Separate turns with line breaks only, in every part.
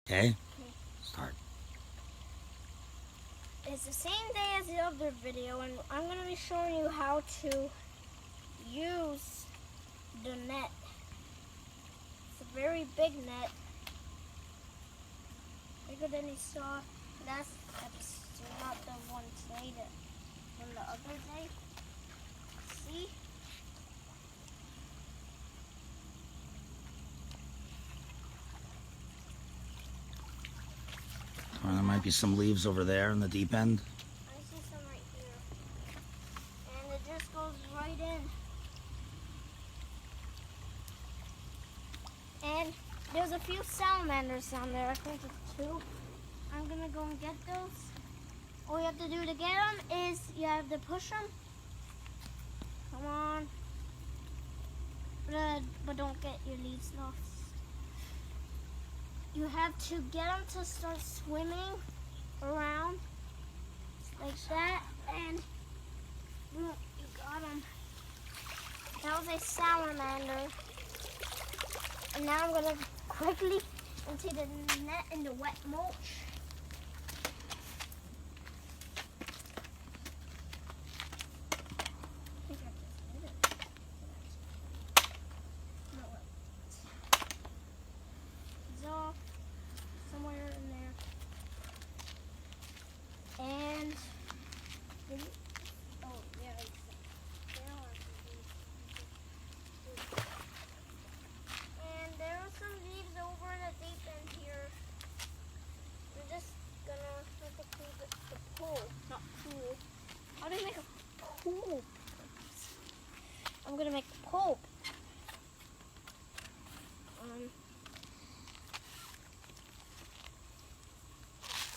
Okay,
Okay.
start.
It's the same day as the other video, and I'm going to be showing you how to use the net. It's a very big net, bigger than you saw last episode, not the one today, from the other day. See?
Or there might be some leaves over there in the deep end.
I see some right here. And it just goes right in. And there's a few salamanders down there. I think it's 2. I'm gonna go and get those. All you have to do to get them is you have to push them. Come on. But don't get your leaves lost. You have to get them to start swimming around like that, and boom, you got them. That was a salamander. And now I'm gonna quickly into the net in the wet mulch. Somewhere in there. And oh yeah, and there are some leaves over the deep end here. We're just gonna make a pool, not pool. How do you make a pool? I'm gonna make a pulp.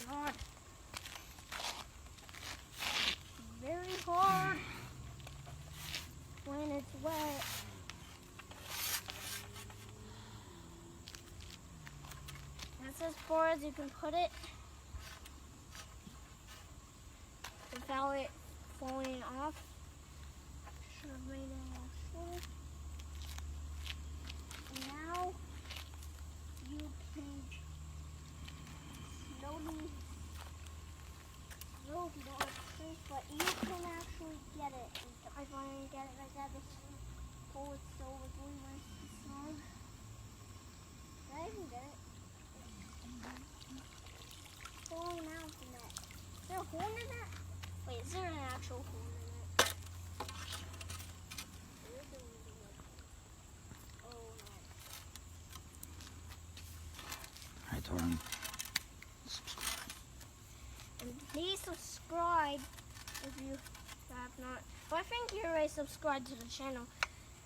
God. Very hard when it's wet. That's as far as you can put it without it falling off. Should have made it more short. Now you can slowly, you don't have to shrink, but you can actually get it. I finally get it like that. This pole is so wiggly when it's snowing. I can get it. Falling out from that. Is there a horn in that? Wait, is there an actual horn in it? Oh no.
Alright, Torin.
And please subscribe if you have not. Well, I think you already subscribed to the channel.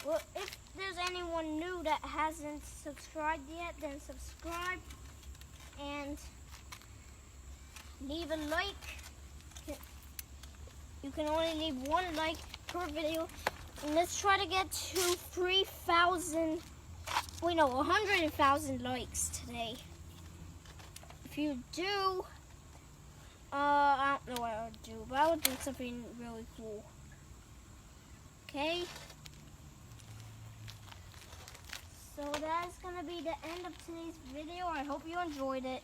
Well, if there's anyone new that hasn't subscribed yet, then subscribe and leave a like. You can only leave 1 like per video. And let's try to get to 3,000, wait no, 100,000 likes today. If you do, I don't know what I would do, but I would do something really cool. Okay? So that is going to be the end of today's video. I hope you enjoyed it.